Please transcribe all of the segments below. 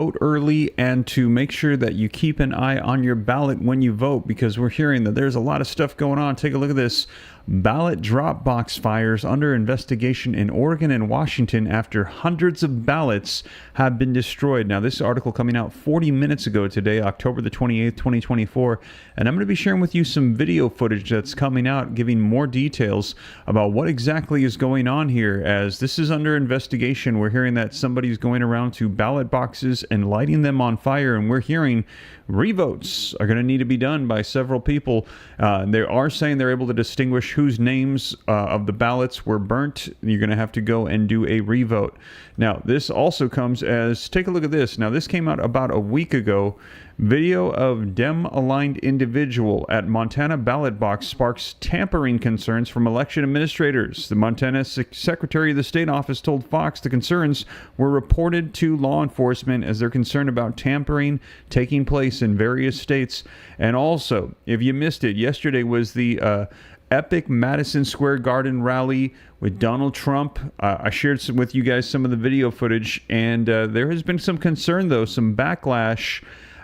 Vote early and to make sure that you keep an eye on your ballot when you vote, because we're hearing that there's a lot of stuff going on. Take a look at this. Ballot drop box fires under investigation in Oregon and Washington after hundreds of ballots have been destroyed. Now, this article coming out 40 minutes ago today, October the 28th, 2024, and I'm going to be sharing with you some video footage that's coming out, giving more details about what exactly is going on here, as this is under investigation. We're hearing that somebody's going around to ballot boxes and lighting them on fire, and we're hearing revotes are going to need to be done by several people. They are saying they're able to distinguish whose names of the ballots were burnt. You're going to have to go and do a revote. Now, this also comes as, take a look at this. Now, this came out about a week ago. Video of Dem-aligned individual at Montana ballot box sparks tampering concerns from election administrators. The Montana Secretary of the State Office told Fox the concerns were reported to law enforcement as they're concerned about tampering taking place in various states. And also, if you missed it, yesterday was the epic Madison Square Garden rally with Donald Trump. I shared with you guys some of the video footage, and there has been some concern, though, some backlash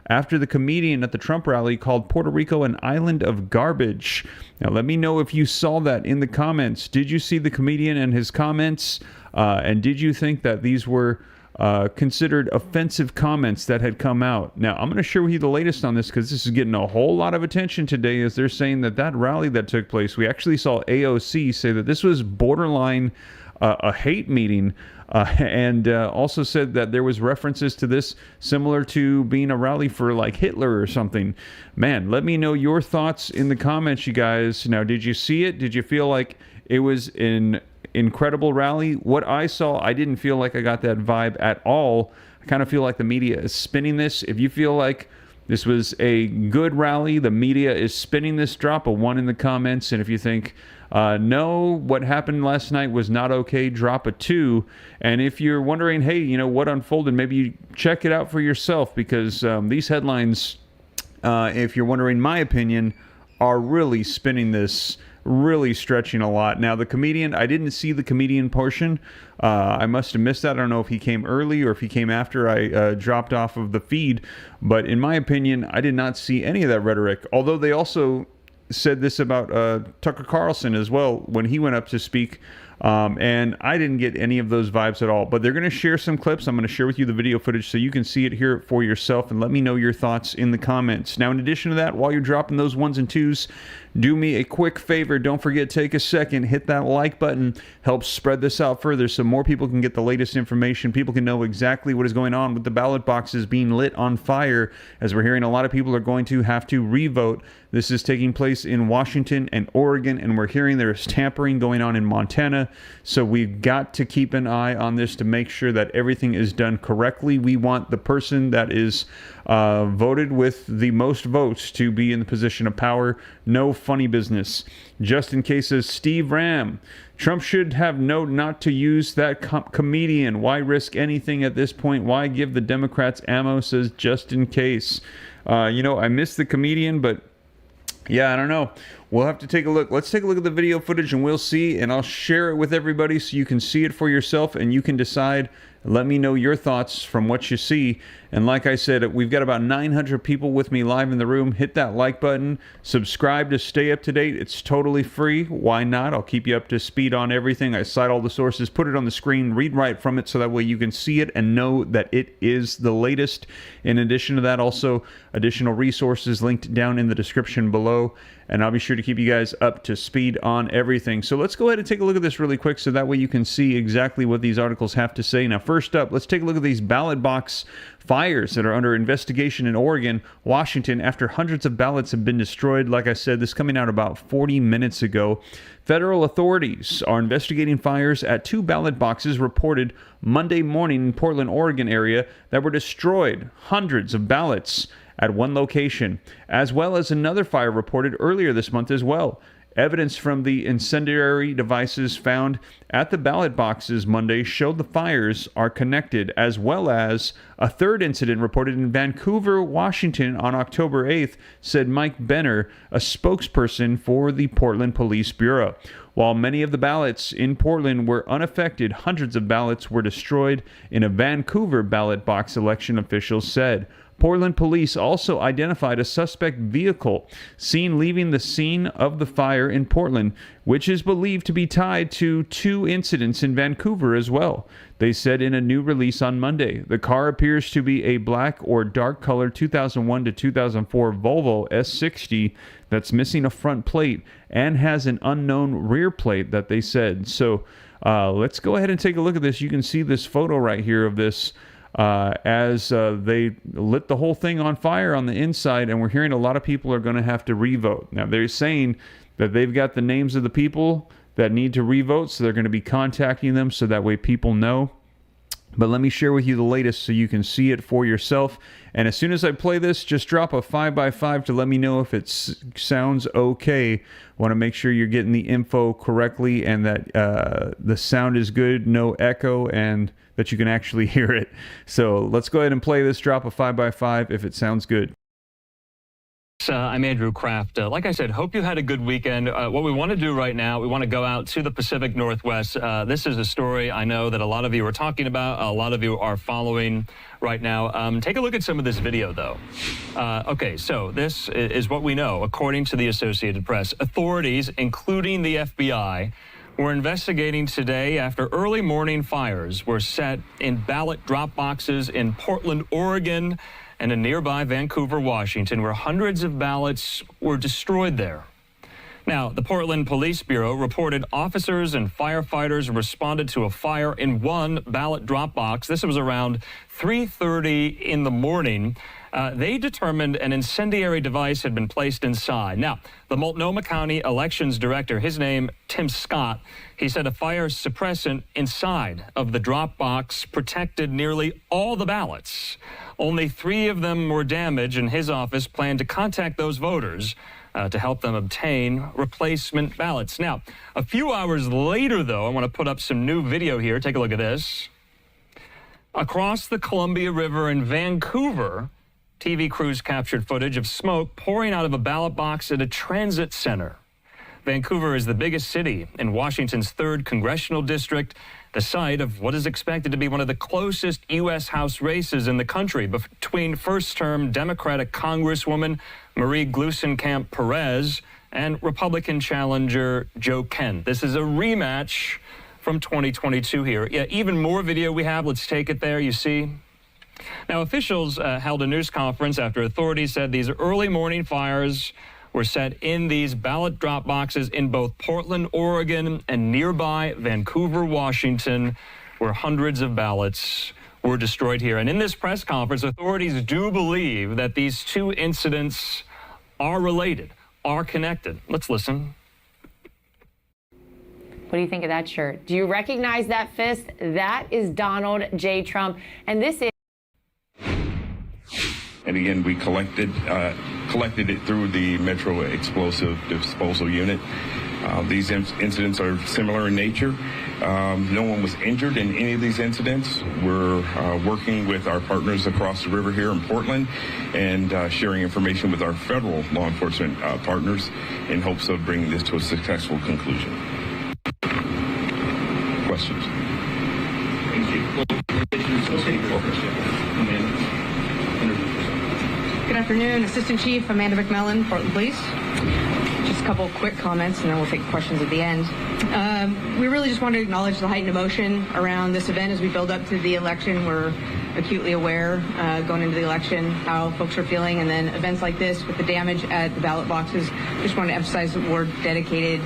after the comedian at the Trump rally called Puerto Rico an island of garbage. Now, let me know if you saw that in the comments. Did you see the comedian and his comments? And did you think that these were considered offensive comments that had come out? Now, I'm going to share with you the latest on this, because this is getting a whole lot of attention today, as they're saying that that rally that took place, we actually saw AOC say that this was borderline a hate meeting, and also said that there was references to this similar to being a rally for like Hitler or something. Man, let me know your thoughts in the comments, you guys. Now, did you see it? Did you feel like it was an incredible rally? What I saw, I didn't feel like I got that vibe at all. I kind of feel like the media is spinning this. If you feel like this was a good rally, the media is spinning this, drop a 1 in the comments. And if you think, no, what happened last night was not okay, drop a 2. And if you're wondering, hey, you know, what unfolded, maybe you check it out for yourself, because these headlines, if you're wondering my opinion, are really spinning this, really stretching a lot. Now, the comedian, I didn't see the comedian portion. I must have missed that. I don't know if he came early or if he came after I dropped off of the feed. But in my opinion, I did not see any of that rhetoric. Although they also said this about Tucker Carlson as well when he went up to speak. And I didn't get any of those vibes at all. But they're going to share some clips. I'm going to share with you the video footage so you can see it, hear it for yourself, and let me know your thoughts in the comments. Now, in addition to that, while you're dropping those 1s and 2s, do me a quick favor. Don't forget, take a second, hit that like button. Helps spread this out further so more people can get the latest information. People can know exactly what is going on with the ballot boxes being lit on fire, as we're hearing a lot of people are going to have to revote. This is taking place in Washington and Oregon, and we're hearing there is tampering going on in Montana. So we've got to keep an eye on this to make sure that everything is done correctly. We want the person that is voted with the most votes to be in the position of power. No funny business. Just in case, says Steve Ram, Trump should have known not to use that comedian. Why risk anything at this point? Why give the Democrats ammo, says just in case. You know, I missed the comedian, but yeah, I don't know. We'll have to take a look. Let's take a look at the video footage and we'll see, and I'll share it with everybody so you can see it for yourself and you can decide. Let me know your thoughts from what you see. And like I said, we've got about 900 people with me live in the room. Hit that like button. Subscribe to stay up to date. It's totally free. Why not? I'll keep you up to speed on everything. I cite all the sources, put it on the screen, read right from it, so that way you can see it and know that it is the latest. In addition to that, also additional resources linked down in the description below. And I'll be sure to keep you guys up to speed on everything. So let's go ahead and take a look at this really quick so that way you can see exactly what these articles have to say. Now, first up, let's take a look at these ballot box fires that are under investigation in Oregon, Washington, after hundreds of ballots have been destroyed. Like I said, this coming out about 40 minutes ago. Federal authorities are investigating fires at 2 ballot boxes reported Monday morning in Portland, Oregon area that were destroyed. Hundreds of ballots at one location, as well as another fire reported earlier this month as well. Evidence from the incendiary devices found at the ballot boxes Monday showed the fires are connected, as well as A third incident reported in Vancouver, Washington on October 8th, said Mike Benner, a spokesperson for the Portland Police Bureau. While many of the ballots in Portland were unaffected, hundreds of ballots were destroyed in a Vancouver ballot box, election officials said. Portland police also identified a suspect vehicle seen leaving the scene of the fire in Portland, which is believed to be tied to two incidents in Vancouver as well. They said in a new release on Monday. The car appears to be a black or dark-colored 2001 to 2004 Volvo S60 that's missing a front plate and has an unknown rear plate that they said. So let's go ahead and take a look at this. You can see this photo right here of this as they lit the whole thing on fire on the inside, and we're hearing a lot of people are going to have to revote. Now, they're saying that they've got the names of the people that need to revote, so they're going to be contacting them so that way people know. But let me share with you the latest so you can see it for yourself. And as soon as I play this, just drop a 5x5 to let me know if it sounds okay. I want to make sure you're getting the info correctly and that the sound is good, no echo, and that you can actually hear it. So let's go ahead and play this. Drop a 5x5 if it sounds good. I'm Andrew Kraft. Like I said, hope you had a good weekend. What we want to do right now, we want to go out to the Pacific Northwest. This is a story I know that a lot of you are talking about, a lot of you are following right now. Take a look at some of this video, though. Okay, so this is what we know. According to the Associated Press, authorities, including the FBI, were investigating today after early morning fires were set in ballot drop boxes in Portland, Oregon, and in nearby Vancouver, Washington, where hundreds of ballots were destroyed there. Now, the Portland Police Bureau reported officers and firefighters responded to a fire in one ballot drop box. This was around 3:30 in the morning. They determined an incendiary device had been placed inside. Now, the Multnomah County Elections Director, his name, Tim Scott, he said a fire suppressant inside of the drop box protected nearly all the ballots. Only 3 of them were damaged, and his office planned to contact those voters to help them obtain replacement ballots. Now, a few hours later, though, I want to put up some new video here. Take a look at this. Across the Columbia River in Vancouver, TV crews captured footage of smoke pouring out of a ballot box at a transit center. Vancouver is the biggest city in Washington's 3rd congressional district, the site of what is expected to be one of the closest U.S. House races in the country between first-term Democratic Congresswoman Marie Gluesenkamp Perez and Republican challenger Joe Kent. This is a rematch from 2022 here. Yeah, even more video we have. Let's take it there, you see. Now, officials held a news conference after authorities said these early morning fires were set in these ballot drop boxes in both Portland, Oregon, and nearby Vancouver, Washington, where hundreds of ballots were destroyed here. And in this press conference, authorities do believe that these two incidents are related, are connected. Let's listen. What do you think of that shirt? Do you recognize that fist? That is Donald J. Trump, and this is... And again, we collected it through the Metro Explosive Disposal Unit. These incidents are similar in nature. No one was injured in any of these incidents. We're working with our partners across the river here in Portland and sharing information with our federal law enforcement partners in hopes of bringing this to a successful conclusion. Questions? Thank you. Good afternoon, Assistant Chief Amanda McMillan, Portland Police. Just a couple quick comments and then we'll take questions at the end. We really just want to acknowledge the heightened emotion around this event as we build up to the election. We're acutely aware going into the election how folks are feeling, and then events like this with the damage at the ballot boxes. Just want to emphasize that we're dedicated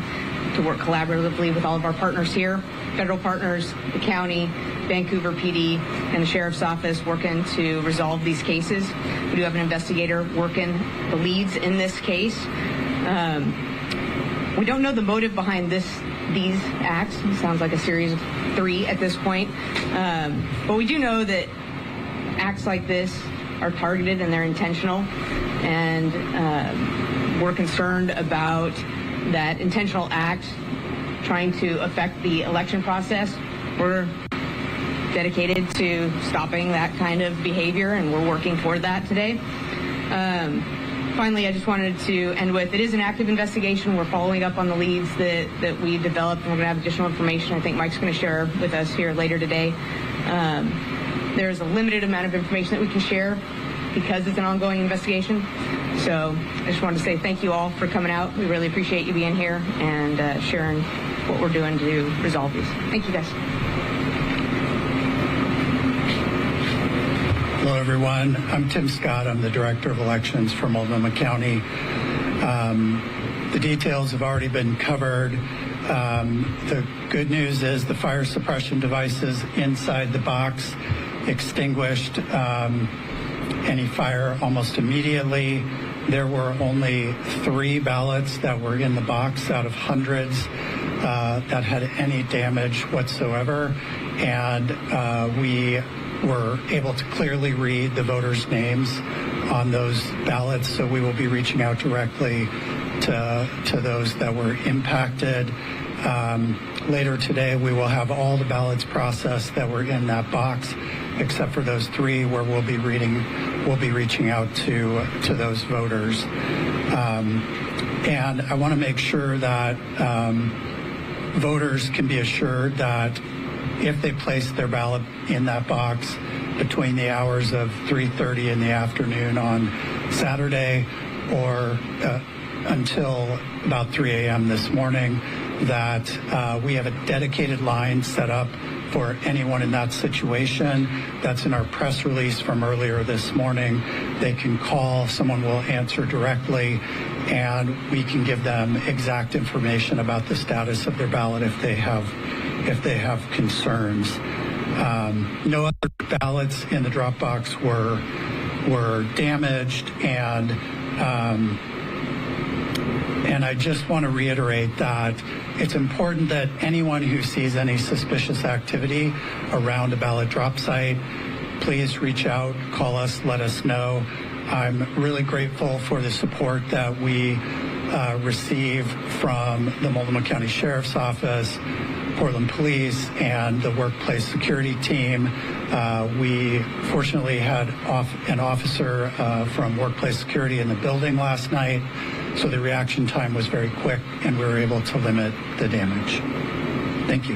to work collaboratively with all of our partners here, federal partners, the county, Vancouver PD, and the Sheriff's Office working to resolve these cases. We do have an investigator working the leads in this case. We don't know the motive behind these acts. It sounds like a series of 3 at this point. But we do know that acts like this are targeted and they're intentional. And we're concerned about that intentional act trying to affect the election process. We're dedicated to stopping that kind of behavior, and we're working toward that today. Finally, I just wanted to end with, it is an active investigation. We're following up on the leads that we developed, and we're going to have additional information I think Mike's going to share with us here later today. There's a limited amount of information that we can share because it's an ongoing investigation. So I just wanted to say thank you all for coming out. We really appreciate you being here and sharing what we're doing to resolve these. Thank you, guys. Hello, everyone. I'm Tim Scott. I'm the Director of Elections for Multnomah County. The details have already been covered. The good news is the fire suppression devices inside the box extinguished any fire almost immediately. There were only 3 ballots that were in the box out of hundreds that had any damage whatsoever, and we were able to clearly read the voters' names on those ballots, so we will be reaching out directly to those that were impacted. Later today, we will have all the ballots processed that were in that box, except for those 3 where we'll be reaching out to those voters. And I want to make sure that voters can be assured that if they place their ballot in that box between the hours of 3:30 in the afternoon on Saturday or until about 3 a.m. this morning, that we have a dedicated line set up for anyone in that situation. That's in our press release from earlier this morning. They can call, someone will answer directly, and we can give them exact information about the status of their ballot if they have concerns. No other ballots in the drop box were damaged, and I just want to reiterate that it's important that anyone who sees any suspicious activity around a ballot drop site, please reach out, call us, let us know. I'm really grateful for the support that we receive from the Multnomah County Sheriff's Office, Portland Police, and the workplace security team. We fortunately had an officer from workplace security in the building last night, so the reaction time was very quick and we were able to limit the damage. Thank you.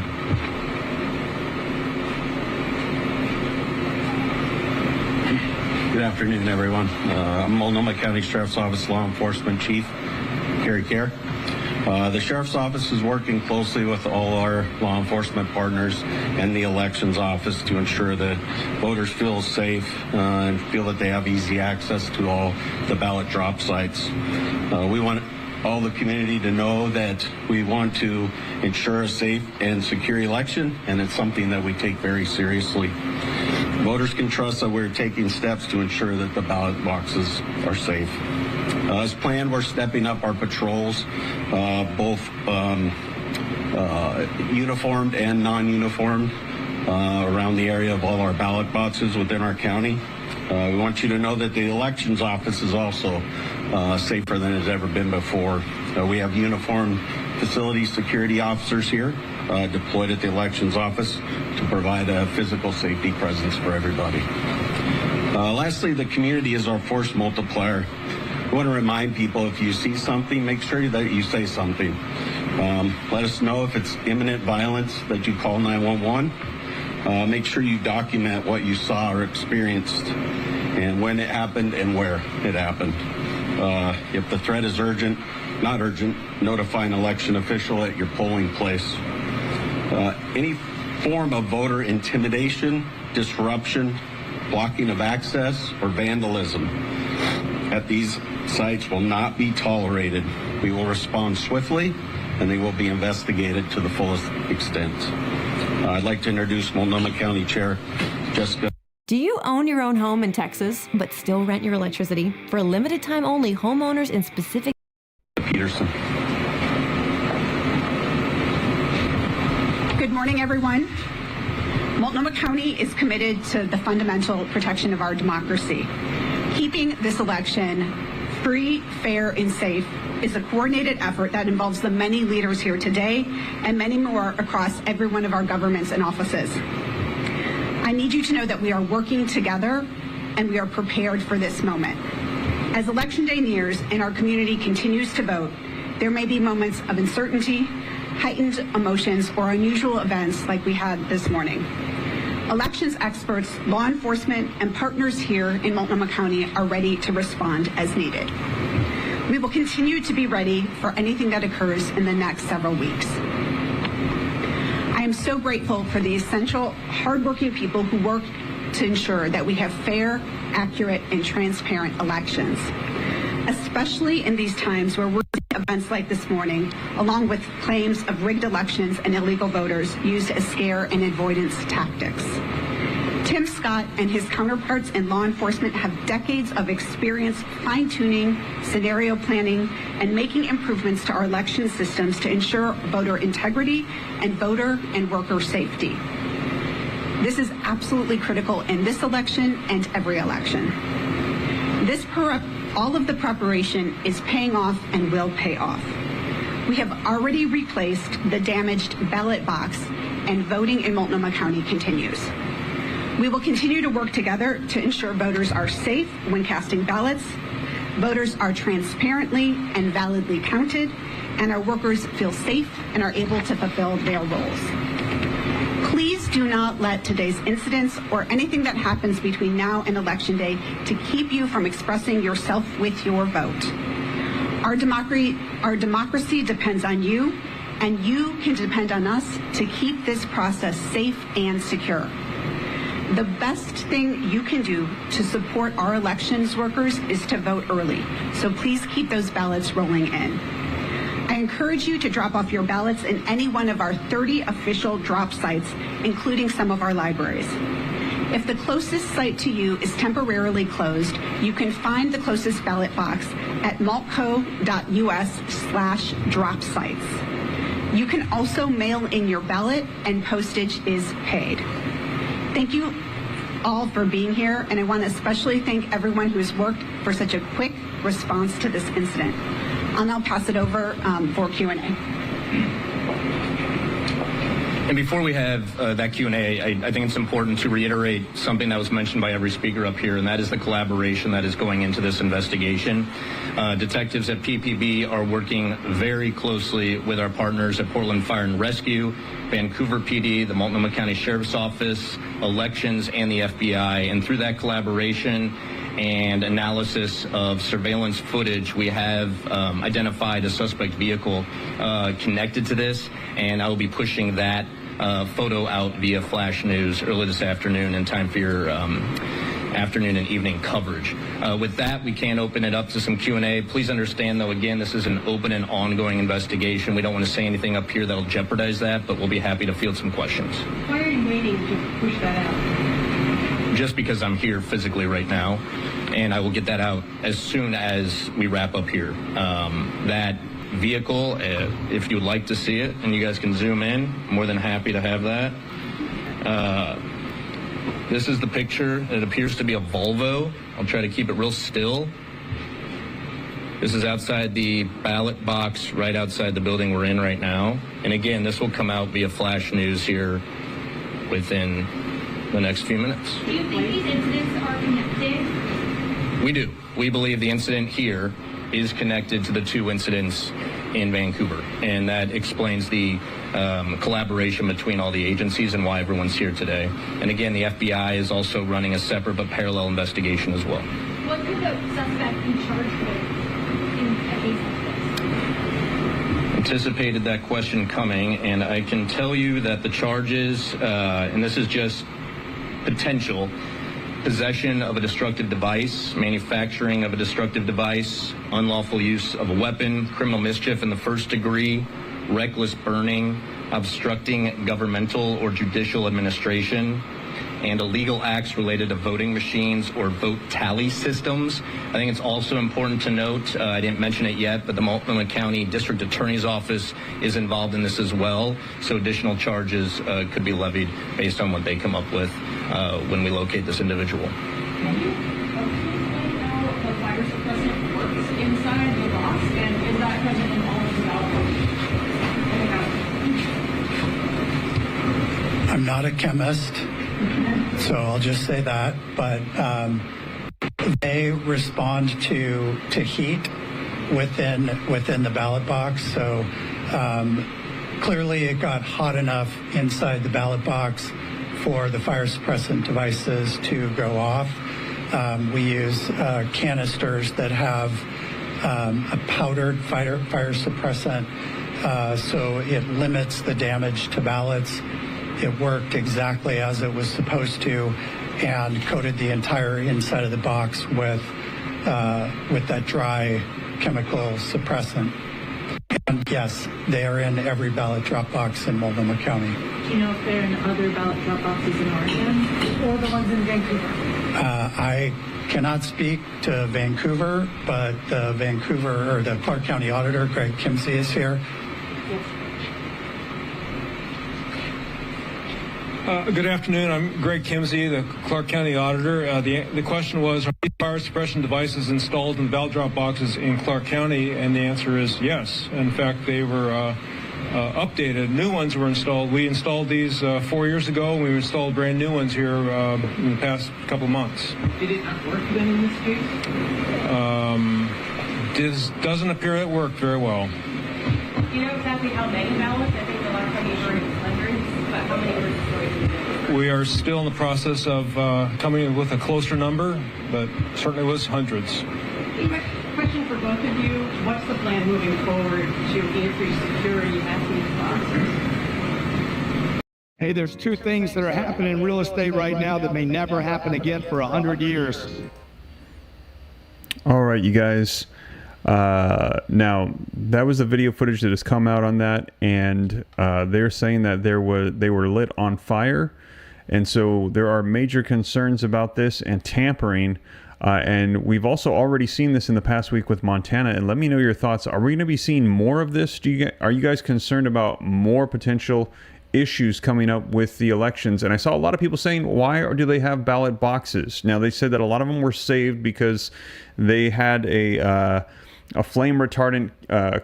Good afternoon, everyone. I'm Multnomah County Sheriff's Office Law Enforcement Chief Kerry Kerr. The Sheriff's Office is working closely with all our law enforcement partners and the Elections Office to ensure that voters feel safe and feel that they have easy access to all the ballot drop sites. We want all the community to know that we want to ensure a safe and secure election, and it's something that we take very seriously. Voters can trust that we're taking steps to ensure that the ballot boxes are safe. As planned, we're stepping up our patrols, both uniformed and non-uniformed, around the area of all our ballot boxes within our county. We want you to know that the Elections Office is also safer than it's ever been before. We have uniformed facility security officers here deployed at the Elections Office to provide a physical safety presence for everybody. Lastly, the community is our force multiplier. I want to remind people, if you see something, make sure that you say something. Let us know if it's imminent violence, that you call 911. Make sure you document what you saw or experienced and when it happened and where it happened. If the threat is urgent, not urgent, notify an election official at your polling place. Any form of voter intimidation, disruption, blocking of access, or vandalism at these sites will not be tolerated. We will respond swiftly, and they will be investigated to the fullest extent. I'd like to introduce Multnomah County Chair Jessica. Do you own your own home in Texas, but still rent your electricity? For a limited time only, homeowners in specific... Peterson. Good morning, everyone. Multnomah County is committed to the fundamental protection of our democracy. Keeping this election free, fair, and safe is a coordinated effort that involves the many leaders here today and many more across every one of our governments and offices. need you to know that we are working together and we are prepared for this moment. As Election Day nears and our community continues to vote, there may be moments of uncertainty, heightened emotions, or unusual events like we had this morning. Elections experts, law enforcement, and partners here in Multnomah County are ready to respond as needed. We will continue to be ready for anything that occurs in the next several weeks. I am so grateful for the essential, hardworking people who work to ensure that we have fair, accurate, and transparent elections, especially in these times where we're seeing events like this morning, along with claims of rigged elections and illegal voters used as scare and avoidance tactics. Tim Scott and his counterparts in law enforcement have decades of experience fine-tuning, scenario planning, and making improvements to our election systems to ensure voter integrity and voter and worker safety. This is absolutely critical in this election and every election. All of the preparation is paying off and will pay off. We have already replaced the damaged ballot box, and voting in Multnomah County continues. We will continue to work together to ensure voters are safe when casting ballots, voters are transparently and validly counted, and our workers feel safe and are able to fulfill their roles. Please do not let today's incidents or anything that happens between now and Election Day to keep you from expressing yourself with your vote. Our democracy depends on you, and you can depend on us to keep this process safe and secure. The best thing you can do to support our elections workers is to vote early, so please keep those ballots rolling in. I encourage you to drop off your ballots in any one of our 30 official drop sites, including some of our libraries. If the closest site to you is temporarily closed, you can find the closest ballot box at maltco.us/drop sites. You can also mail in your ballot, and postage is paid. Thank you all for being here, and I want to especially thank everyone who has worked for such a quick response to this incident. I'll now pass it over for Q&A. And before we have that Q&A, I think it's important to reiterate something that was mentioned by every speaker up here, and that is the collaboration that is going into this investigation. Detectives at PPB are working very closely with our partners at Portland Fire and Rescue, Vancouver PD, the Multnomah County Sheriff's Office, Elections, and the FBI. And through that collaboration and analysis of surveillance footage, we have identified a suspect vehicle connected to this, and I will be pushing that photo out via flash news early this afternoon in time for your afternoon and evening coverage. With that, we can open it up to some Q&A. Please understand, though, again, this is an open and ongoing investigation. We don't want to say anything up here that will jeopardize that, but we'll be happy to field some questions. Why are you waiting to push that out? Just because I'm here physically right now, and I will get that out as soon as we wrap up here. That vehicle, if you would like to see it, and you guys can zoom in, more than happy to have that. This is the picture. It appears to be a Volvo. I'll try to keep it real still. This is outside the ballot box, right outside the building we're in right now. And again, this will come out via flash news here within the next few minutes. Do you think these incidents are connected? We do. We believe the incident here is connected to the two incidents in Vancouver, and that explains the collaboration between all the agencies and why everyone's here today. And again, the FBI is also running a separate but parallel investigation as well. What could the suspect be charged with in a case like this? Anticipated that question coming, and I can tell you that the charges, and this is just potential, possession of a destructive device, manufacturing of a destructive device, unlawful use of a weapon, criminal mischief in the first degree, reckless burning, obstructing governmental or judicial administration, and illegal acts related to voting machines or vote tally systems. I think it's also important to note, I didn't mention it yet, but the Multnomah County District Attorney's Office is involved in this as well, so additional charges could be levied based on what they come up with when we locate this individual. Can you explain how the fire suppressant works inside the box, and is that present in all of the ballot boxes? I'm not a chemist. So I'll just say that. But they respond to heat within the ballot box. So clearly it got hot enough inside the ballot box for the fire suppressant devices to go off. We use canisters that have a powdered fire suppressant, so it limits the damage to ballots. It worked exactly as it was supposed to, and coated the entire inside of the box with that dry chemical suppressant. And yes, they are in every ballot drop box in Multnomah County. Do you know if they're in other ballot drop boxes in Oregon or the ones in Vancouver? I cannot speak to Vancouver, but the Vancouver or the Clark County Auditor, Greg Kimsey, is here. Good afternoon. I'm Greg Kimsey, the Clark County Auditor. The question was, are these fire suppression devices installed in ballot drop boxes in Clark County? And the answer is yes. In fact, they were updated. New ones were installed. We installed these 4 years ago, and we installed brand new ones here in the past couple of months. Did it not work then in this case? This doesn't appear it worked very well. Do you know exactly how many ballots? I think the last time you heard it was hundreds, but how many were destroyed? We are still in the process of coming with a closer number, but certainly was hundreds. Question for both of you. What's the plan moving forward to increase security at these boxes? Hey, there's two things that are happening in real estate right now that may never happen again for 100 years. All right, you guys. Now, that was the video footage that has come out on that, and they're saying that they were lit on fire, and so there are major concerns about this and tampering. And we've also already seen this in the past week with Montana. And let me know your thoughts. Are we going to be seeing more of this? Are you guys concerned about more potential issues coming up with the elections? And I saw a lot of people saying, why do they have ballot boxes? Now, they said that a lot of them were saved because they had a flame retardant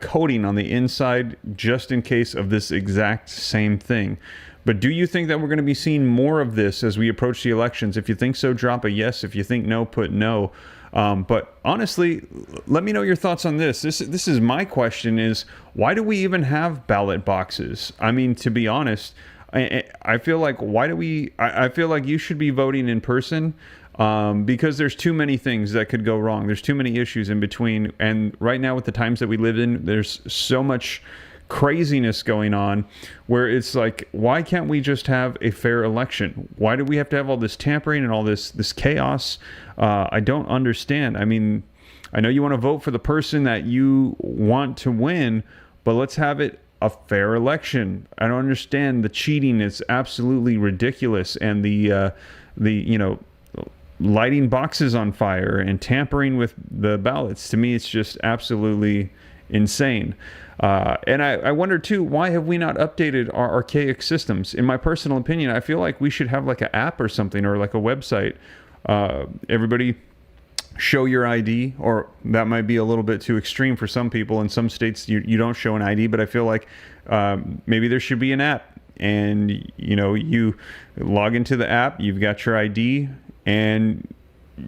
coating on the inside just in case of this exact same thing. But do you think that we're going to be seeing more of this as we approach the elections? If you think so, drop a yes. If you think no, put no. But honestly, let me know your thoughts on this. This is my question: is why do we even have ballot boxes? I mean, to be honest, I feel like I feel like you should be voting in person. Because there's too many things that could go wrong. There's too many issues in between. And right now with the times that we live in, there's so much craziness going on where it's like, why can't we just have a fair election? Why do we have to have all this tampering and all this chaos? I don't understand. I mean, I know you want to vote for the person that you want to win, but let's have it a fair election. I don't understand the cheating. It's absolutely ridiculous. And the lighting boxes on fire and tampering with the ballots, to me, it's just absolutely insane. And I wonder too, why have we not updated our archaic systems? In my personal opinion, I feel like we should have like an app or something, or like a website. Everybody show your ID, or that might be a little bit too extreme for some people. In some states, you don't show an ID, but I feel like maybe there should be an app, and you log into the app, you've got your ID, and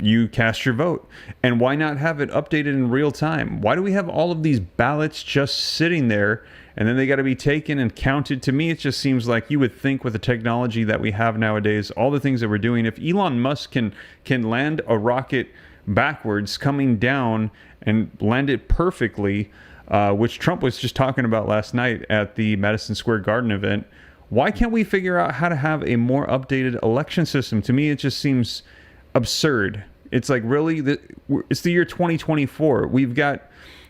you cast your vote. And why not have it updated in real time? Why do we have all of these ballots just sitting there and then they got to be taken and counted? To me, it just seems like you would think with the technology that we have nowadays, all the things that we're doing, if Elon Musk can land a rocket backwards coming down and land it perfectly, which Trump was just talking about last night at the Madison Square Garden event, why can't we figure out how to have a more updated election system? To me, it just seems absurd. It's like, really, it's the year 2024.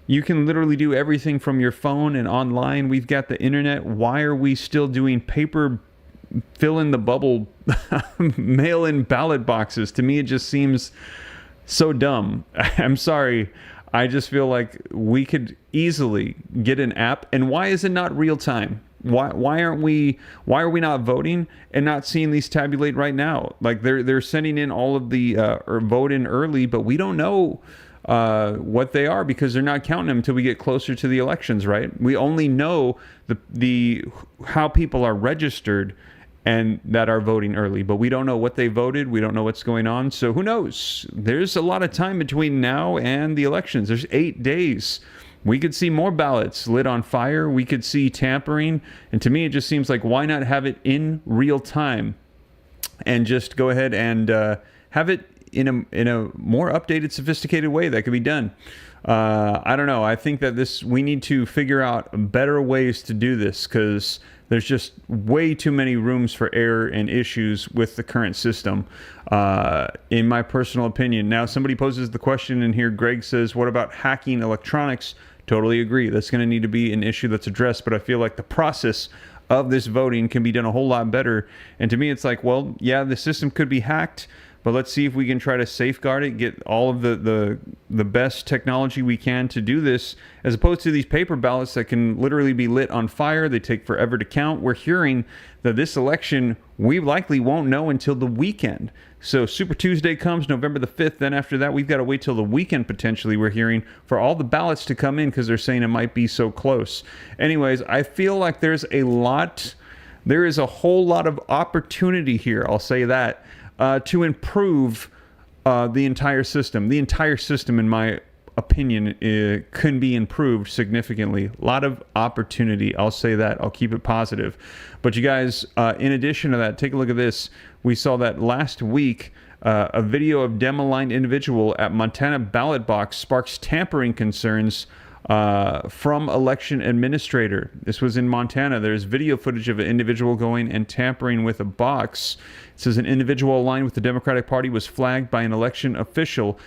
You can literally do everything from your phone and online. We've got the internet. Why are we still doing paper fill in the bubble mail-in ballot boxes? To me, it just seems so dumb. I'm sorry. I just feel like we could easily get an app. And why is it not real time? Why are we not voting and not seeing these tabulate right now? Like they're sending in all of the or vote in early, but we don't know what they are because they're not counting them until we get closer to the elections, right? We only know the how people are registered and that are voting early. But we don't know what they voted. We don't know what's going on. So who knows? There's a lot of time between now and the elections. There's 8 days. We could see more ballots lit on fire. We could see tampering. And to me, it just seems like, why not have it in real time and just go ahead and have it in a more updated, sophisticated way that could be done. I don't know. I think that we need to figure out better ways to do this, because there's just way too many rooms for error and issues with the current system, in my personal opinion. Now, somebody poses the question in here. Greg says, what about hacking electronics? Totally agree. That's going to need to be an issue that's addressed, but I feel like the process of this voting can be done a whole lot better. And to me, it's like, well, yeah, the system could be hacked, but let's see if we can try to safeguard it, get all of the best technology we can to do this, as opposed to these paper ballots that can literally be lit on fire. They take forever to count. We're hearing that this election, we likely won't know until the weekend. So Super Tuesday comes November the 5th. Then after that, we've got to wait till the weekend, potentially, we're hearing, for all the ballots to come in, because they're saying it might be so close. Anyways, I feel like there is a whole lot of opportunity here, I'll say that, to improve the entire system. The entire system, in my opinion, can be improved significantly. A lot of opportunity, I'll say that. I'll keep it positive. But you guys, in addition to that, take a look at this. We saw that last week, a video of dem-aligned individual at Montana ballot box sparks tampering concerns from election administrator. This was in Montana. There's video footage of an individual going and tampering with a box. It says an individual aligned with the Democratic Party was flagged by an election official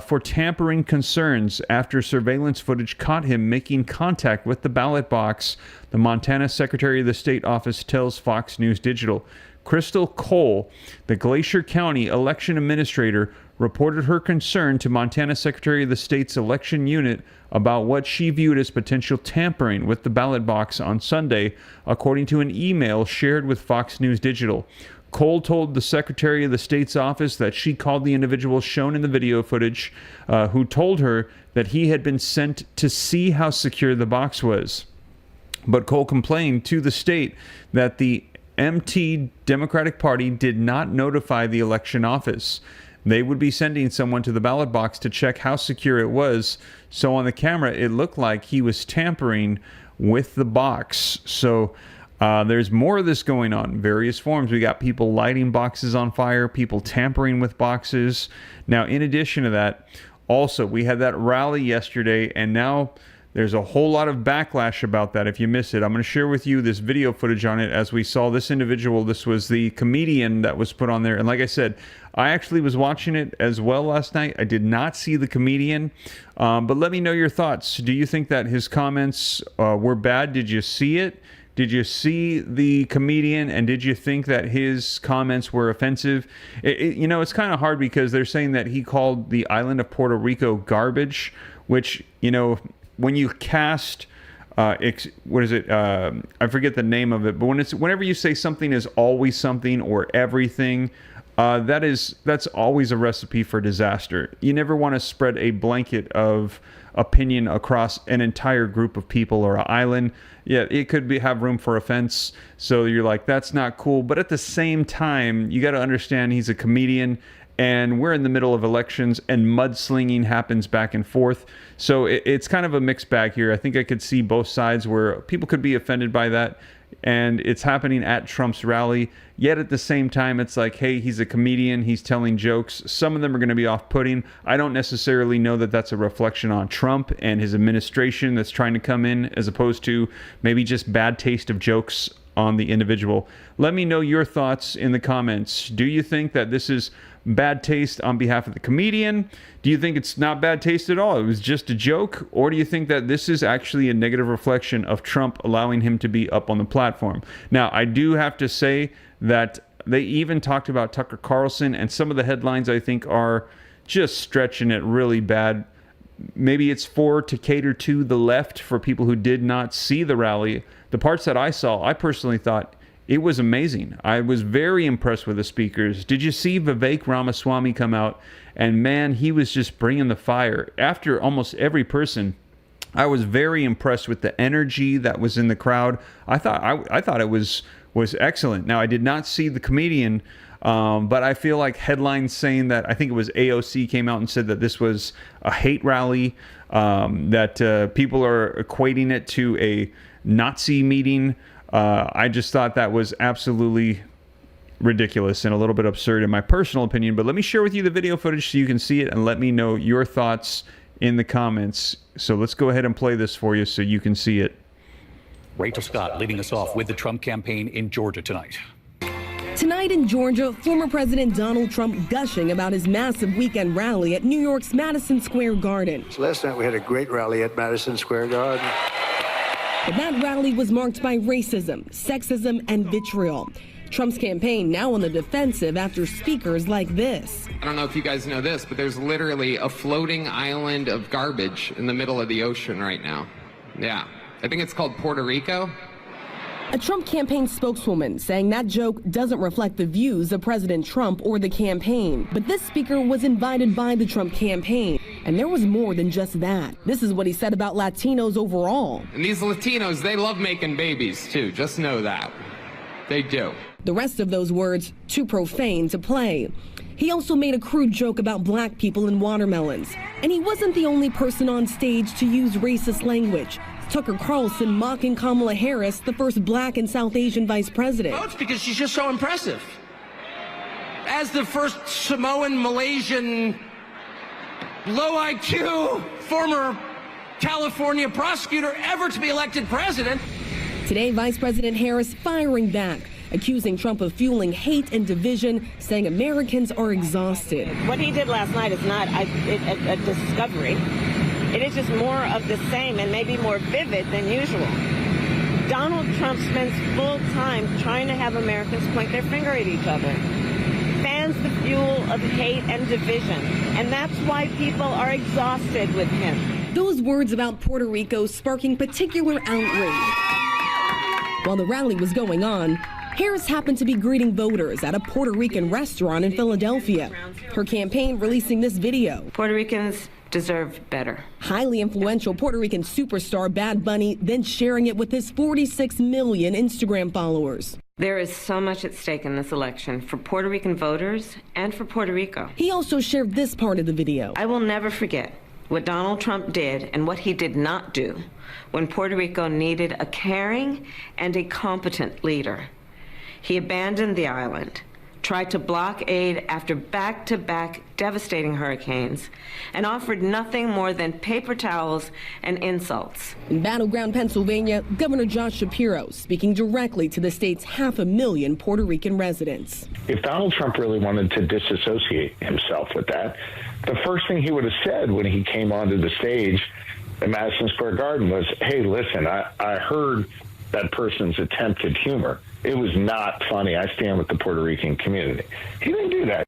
for tampering concerns after surveillance footage caught him making contact with the ballot box, the Montana Secretary of the State office tells Fox News Digital. Crystal Cole, the Glacier County election administrator, reported her concern to Montana Secretary of the State's election unit about what she viewed as potential tampering with the ballot box on Sunday, according to an email shared with Fox News Digital. Cole told the Secretary of the State's office that she called the individual shown in the video footage, who told her that he had been sent to see how secure the box was. But Cole complained to the state that the MT Democratic Party did not notify the election office. They would be sending someone to the ballot box to check how secure it was. So on the camera, it looked like he was tampering with the box. So there's more of this going on in various forms. We got people lighting boxes on fire, people tampering with boxes. Now, in addition to that, also, we had that rally yesterday, and now there's a whole lot of backlash about that. If you missed it, I'm going to share with you this video footage on it. As we saw this individual, this was the comedian that was put on there. And like I said, I actually was watching it as well last night. I did not see the comedian, but let me know your thoughts. Do you think that his comments were bad? Did you see it? Did you see the comedian, and did you think that his comments were offensive? It's kind of hard, because they're saying that he called the island of Puerto Rico garbage, which, when you cast, what is it? I forget the name of it, but whenever you say something is always something or everything, that's always a recipe for disaster. You never want to spread a blanket of opinion across an entire group of people or an island. Yeah, it could have room for offense. So you're like, that's not cool. But at the same time, you got to understand he's a comedian, and we're in the middle of elections, and mudslinging happens back and forth. So it's kind of a mixed bag here. I think I could see both sides where people could be offended by that, and it's happening at Trump's rally. Yet at the same time, it's like, hey, he's a comedian. He's telling jokes. Some of them are going to be off-putting. I don't necessarily know that that's a reflection on Trump and his administration that's trying to come in, as opposed to maybe just bad taste of jokes on the individual. Let me know your thoughts in the comments. Do you think that this is bad taste on behalf of the comedian? Do you think it's not bad taste at all? It was just a joke? Or do you think that this is actually a negative reflection of Trump allowing him to be up on the platform? Now, I do have to say that they even talked about Tucker Carlson, and some of the headlines, I think, are just stretching it really bad. Maybe it's to cater to the left, for people who did not see the rally. The parts that I saw, I personally thought it was amazing. I was very impressed with the speakers. Did you see Vivek Ramaswamy come out? And man, he was just bringing the fire. After almost every person, I was very impressed with the energy that was in the crowd. I thought it was was excellent. Now, I did not see the comedian, but I feel like headlines saying that, I think it was AOC came out and said that this was a hate rally, that people are equating it to a Nazi meeting. I just thought that was absolutely ridiculous and a little bit absurd in my personal opinion. But let me share with you the video footage so you can see it and let me know your thoughts in the comments. So let's go ahead and play this for you so you can see it. Rachel Scott leading us off with the Trump campaign in Georgia tonight. Tonight in Georgia, former President Donald Trump gushing about his massive weekend rally at New York's Madison Square Garden. Last night we had a great rally at Madison Square Garden. But that rally was marked by racism, sexism, and vitriol. Trump's campaign now on the defensive after speakers like this. I don't know if you guys know this, but there's literally a floating island of garbage in the middle of the ocean right now. Yeah, I think it's called Puerto Rico. A Trump campaign spokeswoman saying that joke doesn't reflect the views of President Trump or the campaign. But this speaker was invited by the Trump campaign, and there was more than just that. This is what he said about Latinos overall. And these Latinos, they love making babies too, just know that. They do. The rest of those words too profane to play. He also made a crude joke about black people and watermelons. And he wasn't the only person on stage to use racist language. Tucker Carlson mocking Kamala Harris, the first black and South Asian vice president. Votes because she's just so impressive. As the first Samoan, Malaysian, low IQ, former California prosecutor ever to be elected president. Today, Vice President Harris firing back, accusing Trump of fueling hate and division, saying Americans are exhausted. What he did last night is not a discovery. It is just more of the same and maybe more vivid than usual. Donald Trump spends full time trying to have Americans point their finger at each other. Fans the fuel of hate and division. And that's why people are exhausted with him. Those words about Puerto Rico sparking particular outrage. While the rally was going on, Harris happened to be greeting voters at a Puerto Rican restaurant in Philadelphia. Her campaign releasing this video. Puerto Ricans deserve better. Highly influential Puerto Rican superstar Bad Bunny then sharing it with his 46 million Instagram followers. There is so much at stake in this election for Puerto Rican voters and for Puerto Rico. He also shared this part of the video. I will never forget what Donald Trump did and what he did not do when Puerto Rico needed a caring and a competent leader. He abandoned the island, tried to block aid after back-to-back devastating hurricanes, and offered nothing more than paper towels and insults. In battleground Pennsylvania, Governor Josh Shapiro speaking directly to the state's 500,000 Puerto Rican residents. If Donald Trump really wanted to disassociate himself with that, the first thing he would have said when he came onto the stage at Madison Square Garden was, hey, listen, I heard that person's attempted humor. It was not funny. I stand with the Puerto Rican community. He didn't do that.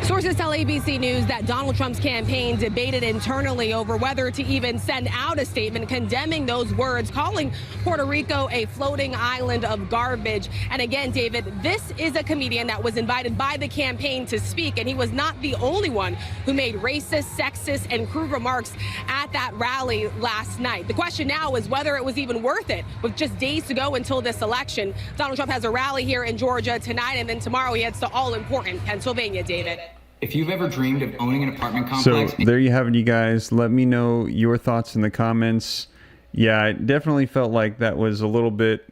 Sources tell ABC News that Donald Trump's campaign debated internally over whether to even send out a statement condemning those words, calling Puerto Rico a floating island of garbage. And again, David, this is a comedian that was invited by the campaign to speak, and he was not the only one who made racist, sexist, and crude remarks at that rally last night. The question now is whether it was even worth it. With just days to go until this election, Donald Trump has a rally here in Georgia tonight, and then tomorrow he heads to all-important Pennsylvania, David. If you've ever dreamed of owning an apartment complex... So there you have it, you guys. Let me know your thoughts in the comments. Yeah, I definitely felt like that was a little bit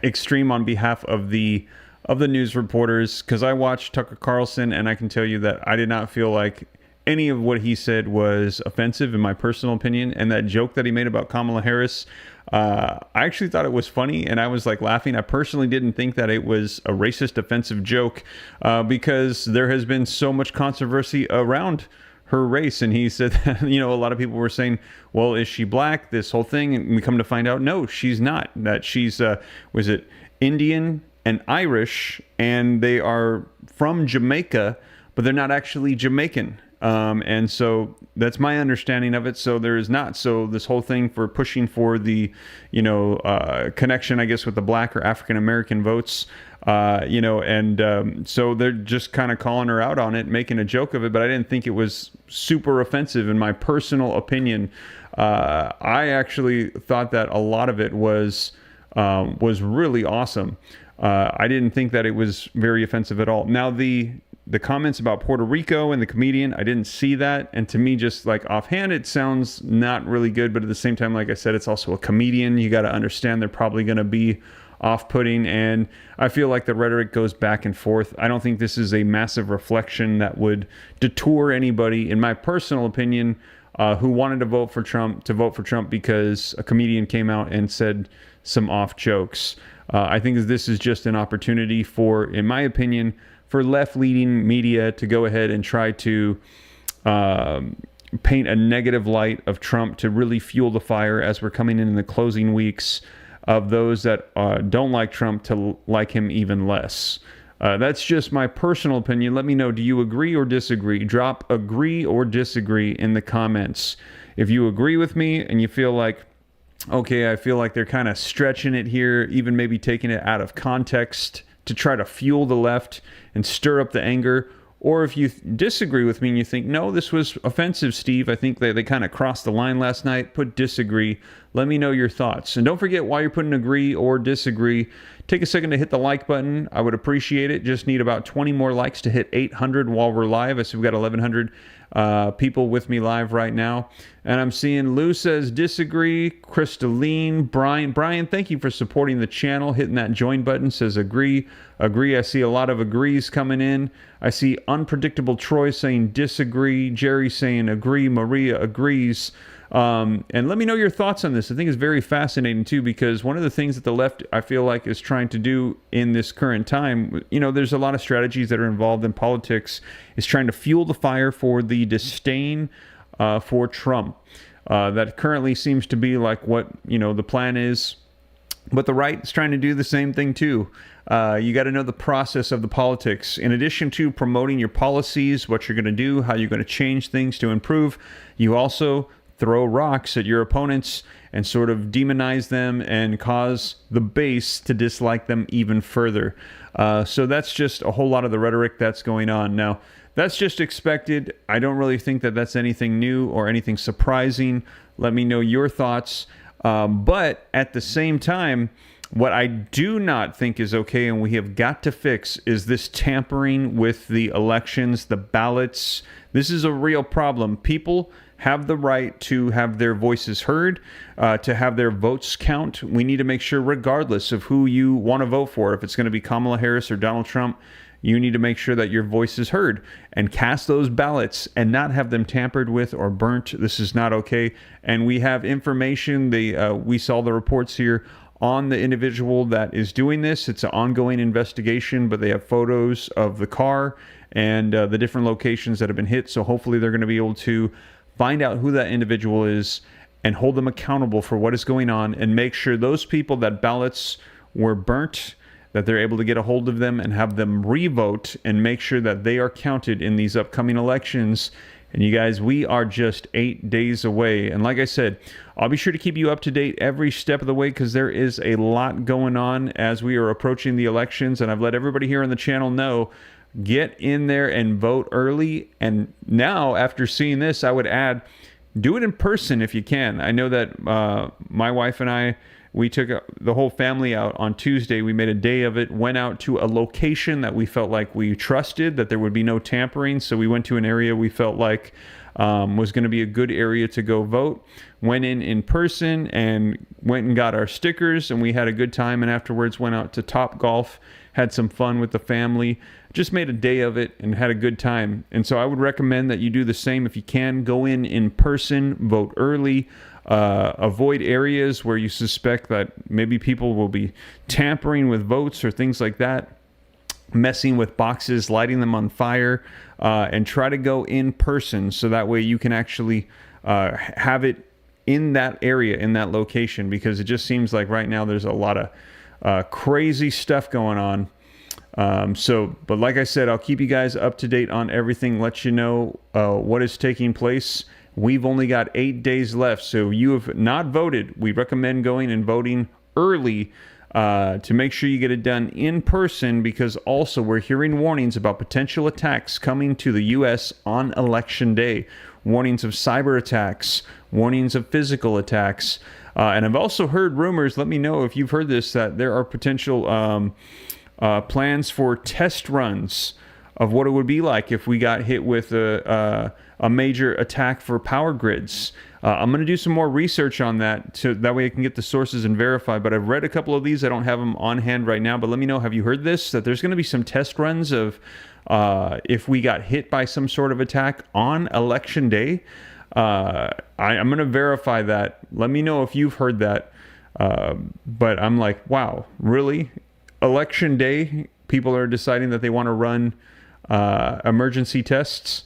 extreme on behalf of the news reporters, because I watched Tucker Carlson, and I can tell you that I did not feel like any of what he said was offensive, in my personal opinion. And that joke that he made about Kamala Harris, I actually thought it was funny, and I was like laughing. I personally didn't think that it was a racist, offensive joke, because there has been so much controversy around her race. And he said that, a lot of people were saying, well, is she black? This whole thing. And we come to find out, no, she's not. That she's, was it Indian and Irish, and they are from Jamaica, but they're not actually Jamaican. And so that's my understanding of it. So there is not. So this whole thing for pushing for the, connection, I guess, with the black or African-American votes, so they're just kind of calling her out on it, making a joke of it. But I didn't think it was super offensive, in my personal opinion. I actually thought that a lot of it was was really awesome. I didn't think that it was very offensive at all. Now, the comments about Puerto Rico and the comedian, I didn't see that. And to me, just like offhand, it sounds not really good. But at the same time, like I said, it's also a comedian. You got to understand they're probably going to be off-putting. And I feel like the rhetoric goes back and forth. I don't think this is a massive reflection that would detour anybody, in my personal opinion, who wanted to vote for Trump because a comedian came out and said some off jokes. I think this is just an opportunity for, in my opinion, for left-leaning media to go ahead and try to paint a negative light of Trump to really fuel the fire as we're coming in the closing weeks of those that don't like Trump to like him even less. That's just my personal opinion. Let me know, do you agree or disagree? Drop agree or disagree in the comments. If you agree with me and you feel like, okay, I feel like they're kind of stretching it here, even maybe taking it out of context to try to fuel the left and stir up the anger. Or if you disagree with me and you think, no, this was offensive, Steve, I think they kind of crossed the line last night, put disagree. Let me know your thoughts. And don't forget, while you're putting agree or disagree, take a second to hit the like button. I would appreciate it. Just need about 20 more likes to hit 800 while we're live. I see we've got 1,100 people with me live right now. And I'm seeing Lou says disagree, Crystalline, Brian, thank you for supporting the channel. Hitting that join button says agree. I see a lot of agrees coming in. I see Unpredictable Troy saying disagree, Jerry saying agree, Maria agrees. And let me know your thoughts on this. I think it's very fascinating too, because one of the things that the left, I feel like, is trying to do in this current time, there's a lot of strategies that are involved in politics, is trying to fuel the fire for the disdain for Trump. That currently seems to be like what, the plan is. But the right is trying to do the same thing too. You got to know the process of the politics. In addition to promoting your policies, what you're going to do, how you're going to change things to improve, you also throw rocks at your opponents and sort of demonize them and cause the base to dislike them even further. So that's just a whole lot of the rhetoric that's going on. Now, that's just expected. I don't really think that that's anything new or anything surprising. Let me know your thoughts. But at the same time, what I do not think is okay and we have got to fix is this tampering with the elections, the ballots. This is a real problem. People have the right to have their voices heard, to have their votes count. We need to make sure, regardless of who you want to vote for, if it's going to be Kamala Harris or Donald Trump, you need to make sure that your voice is heard and cast those ballots and not have them tampered with or burnt. This is not okay. And we have information. We saw the reports here on the individual that is doing this. It's an ongoing investigation, but they have photos of the car and the different locations that have been hit. So hopefully they're going to be able to find out who that individual is and hold them accountable for what is going on and make sure those people that ballots were burnt, that they're able to get a hold of them and have them re-vote and make sure that they are counted in these upcoming elections. And you guys, we are just 8 days away. And like I said, I'll be sure to keep you up to date every step of the way because there is a lot going on as we are approaching the elections. And I've let everybody here on the channel know, get in there and vote early. And now, after seeing this, I would add, do it in person if you can. I know that my wife and I, we took the whole family out on Tuesday. We made a day of it, went out to a location that we felt like we trusted, that there would be no tampering. So we went to an area we felt like was going to be a good area to go vote. Went in person and went and got our stickers, and we had a good time. And afterwards went out to Top Golf, had some fun with the family, just made a day of it and had a good time. And so I would recommend that you do the same if you can. Go in person, vote early. Avoid areas where you suspect that maybe people will be tampering with votes or things like that, messing with boxes, lighting them on fire, and try to go in person so that way you can actually have it in that area, in that location, because it just seems like right now there's a lot of crazy stuff going on. But like I said, I'll keep you guys up to date on everything, let you know what is taking place. We've only got 8 days left, so you have not voted. We recommend going and voting early to make sure you get it done in person, because also we're hearing warnings about potential attacks coming to the U.S. on Election Day. Warnings of cyber attacks, warnings of physical attacks. And I've also heard rumors, let me know if you've heard this, that there are potential plans for test runs of what it would be like if we got hit with a major attack for power grids. I'm going to do some more research on that, so that way I can get the sources and verify. But I've read a couple of these. I don't have them on hand right now, but let me know, have you heard this? That there's going to be some test runs of if we got hit by some sort of attack on election day. I'm going to verify that. Let me know if you've heard that. But I'm like, wow, really? Election day, people are deciding that they want to run emergency tests.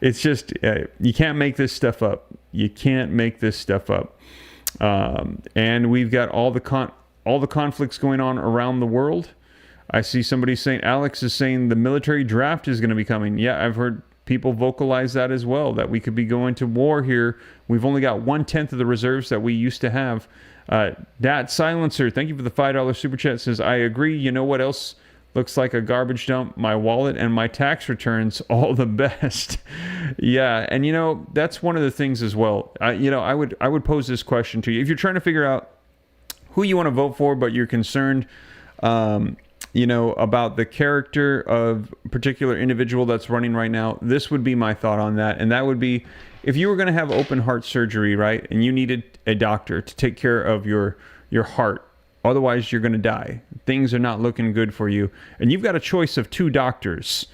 It's just, you can't make this stuff up. You can't make this stuff up. And we've got all the conflicts going on around the world. I see somebody saying, Alex is saying the military draft is going to be coming. Yeah, I've heard people vocalize that as well, that we could be going to war here. We've only got 1/10 of the reserves that we used to have. Dat Silencer, thank you for the $5 super chat, says, I agree. You know what else looks like a garbage dump? My wallet and my tax returns. All the best. Yeah, and that's one of the things as well. I would pose this question to you. If you're trying to figure out who you want to vote for, but you're concerned about the character of a particular individual that's running right now, this would be my thought on that. And that would be, if you were going to have open heart surgery, right, and you needed a doctor to take care of your heart, otherwise you're going to die. Things are not looking good for you. And you've got a choice of 2 doctors.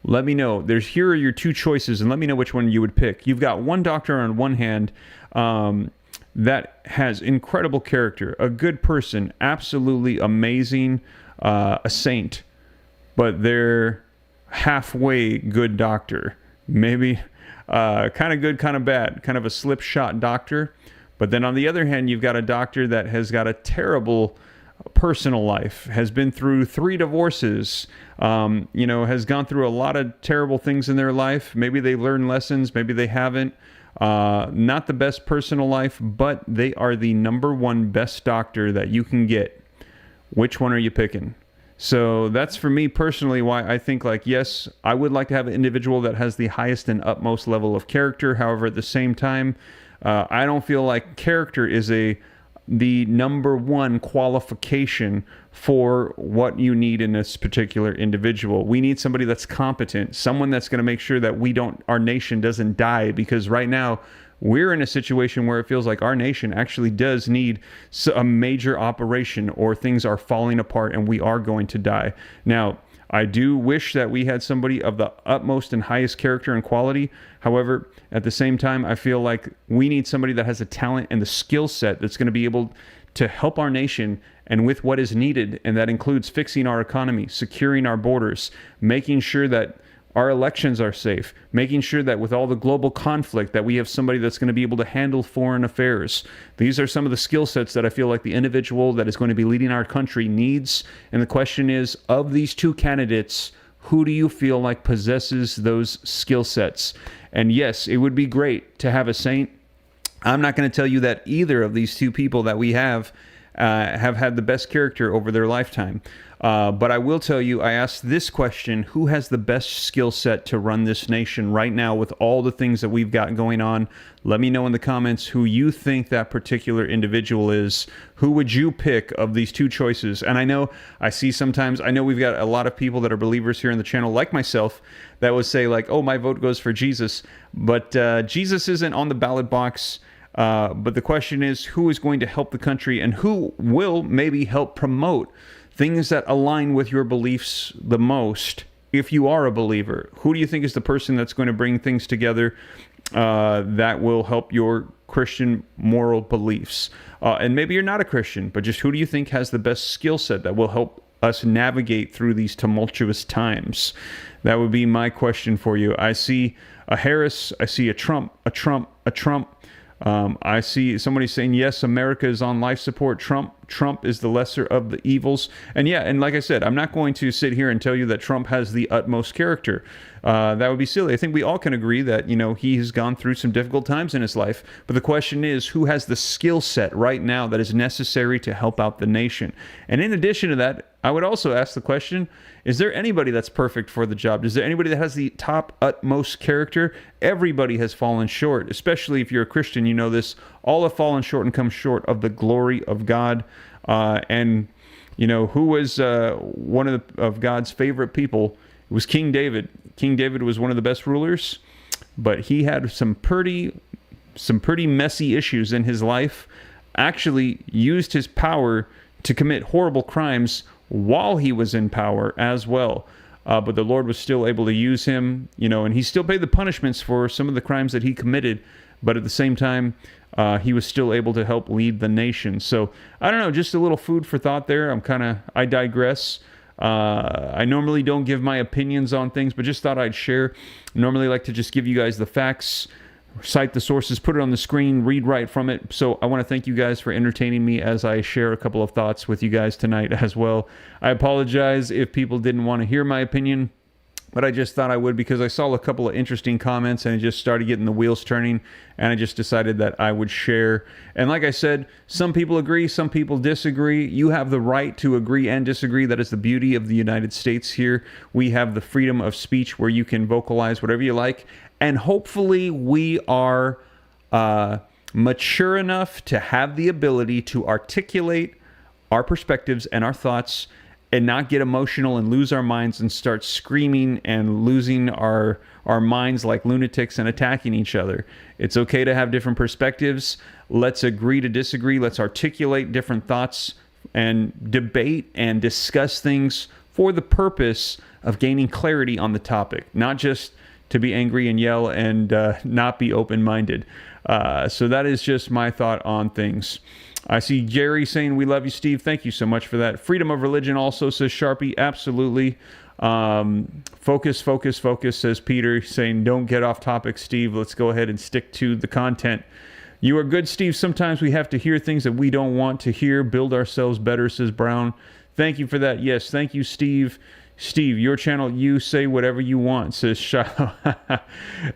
Let me know. Here are your 2 choices, and let me know which one you would pick. You've got one doctor on one hand that has incredible character, a good person, absolutely amazing, a saint, but they're halfway good doctor. Maybe kind of good, kind of bad, kind of a slipshod doctor. But then on the other hand, you've got a doctor that has got a terrible personal life, has been through 3 divorces, has gone through a lot of terrible things in their life. Maybe they learned lessons, maybe they haven't. Not the best personal life, but they are the #1 best doctor that you can get. Which one are you picking? So that's, for me personally, why I think, yes, I would like to have an individual that has the highest and utmost level of character. However, at the same time, I don't feel like character is the #1 qualification for what you need in this particular individual. We need somebody that's competent, someone that's going to make sure that our nation doesn't die, because right now we're in a situation where it feels like our nation actually does need a major operation, or things are falling apart and we are going to die. Now, I do wish that we had somebody of the utmost and highest character and quality. However, at the same time, I feel like we need somebody that has the talent and the skill set that's going to be able to help our nation and with what is needed. And that includes fixing our economy, securing our borders, making sure that our elections are safe, making sure that with all the global conflict that we have somebody that's going to be able to handle foreign affairs. These are some of the skill sets that I feel like the individual that is going to be leading our country needs. And the question is, of these 2 candidates, who do you feel like possesses those skill sets? And yes, it would be great to have a saint. I'm not going to tell you that either of these 2 people that we have had the best character over their lifetime. But I will tell you, I asked this question: who has the best skill set to run this nation right now with all the things that we've got going on? Let me know in the comments who you think that particular individual is. Who would you pick of these 2 choices? And I know we've got a lot of people that are believers here in the channel, like myself, that would say oh, my vote goes for Jesus. But Jesus isn't on the ballot box. But the question is, who is going to help the country, and who will maybe help promote things that align with your beliefs the most? If you are a believer, who do you think is the person that's going to bring things together that will help your Christian moral beliefs? And maybe you're not a Christian, but just who do you think has the best skill set that will help us navigate through these tumultuous times? That would be my question for you. I see a Harris, I see a Trump. I see somebody saying, yes, America is on life support. Trump is the lesser of the evils. And yeah, and like I said, I'm not going to sit here and tell you that Trump has the utmost character. That would be silly. I think we all can agree that, he has gone through some difficult times in his life. But the question is, who has the skill set right now that is necessary to help out the nation? And in addition to that, I would also ask the question, is there anybody that's perfect for the job? Is there anybody that has the top utmost character? Everybody has fallen short, especially if you're a Christian. You know this All have fallen short and come short of the glory of God. And you know, who was one of God's favorite people? It was King David. King David was one of the best rulers, but he had some pretty messy issues in his life. Actually used his power to commit horrible crimes while he was in power as well. But the Lord was still able to use him, you know, and he still paid the punishments for some of the crimes that he committed. But at the same time, he was still able to help lead the nation. So I don't know, just a little food for thought there. I digress. I normally don't give my opinions on things, but just thought I'd share. Normally like to just give you guys the facts, cite the sources, put it on the screen, read right from it. So I want to thank you guys for entertaining me as I share a couple of thoughts with you guys tonight as well. I apologize if people didn't want to hear my opinion, but I just thought I would because I saw a couple of interesting comments and it just started getting the wheels turning, and I just decided that I would share. And like I said, some people agree, some people disagree. You have the right to agree and disagree. That is the beauty of the United States here. We have the freedom of speech where you can vocalize whatever you like. And hopefully we are mature enough to have the ability to articulate our perspectives and our thoughts and not get emotional and lose our minds and start screaming and losing our minds like lunatics and attacking each other. It's okay to have different perspectives. Let's agree to disagree. Let's articulate different thoughts and debate and discuss things for the purpose of gaining clarity on the topic, not just to be angry and yell and not be open-minded. So that is just my thought on things. I see Jerry saying, we love you, Steve. Thank you so much for that. Freedom of religion also, says Sharpie. Absolutely. Focus, says Peter, saying, don't get off topic, Steve. Let's go ahead and stick to the content. You are good, Steve. Sometimes we have to hear things that we don't want to hear. Build ourselves better, says Brown. Thank you for that. Yes, thank you, Steve. Steve, your channel, you say whatever you want, says Shiloh.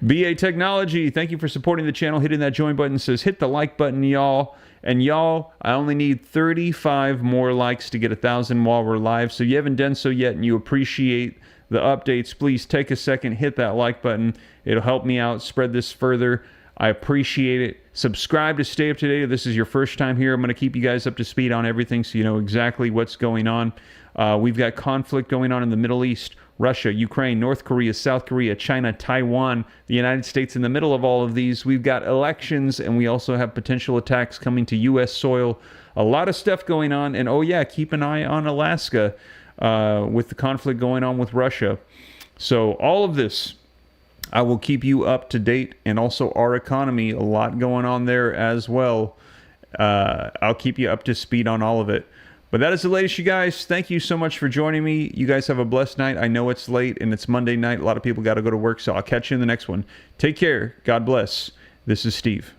BA Technology, thank you for supporting the channel. Hitting that join button, says hit the like button, y'all. And y'all, I only need 35 more likes to get 1,000 while we're live. So you haven't done so yet and you appreciate the updates, please take a second, hit that like button. It'll help me out, spread this further. I appreciate it. Subscribe to stay up to date. If this is your first time here, I'm going to keep you guys up to speed on everything so you know exactly what's going on. We've got conflict going on in the Middle East. Russia, Ukraine, North Korea, South Korea, China, Taiwan, the United States in the middle of all of these. We've got elections, and we also have potential attacks coming to U.S. soil. A lot of stuff going on. And, oh, yeah, keep an eye on Alaska with the conflict going on with Russia. So all of this, I will keep you up to date. And also our economy, a lot going on there as well. I'll keep you up to speed on all of it. But that is the latest, you guys. Thank you so much for joining me. You guys have a blessed night. I know it's late and it's Monday night. A lot of people got to go to work, so I'll catch you in the next one. Take care. God bless. This is Steve.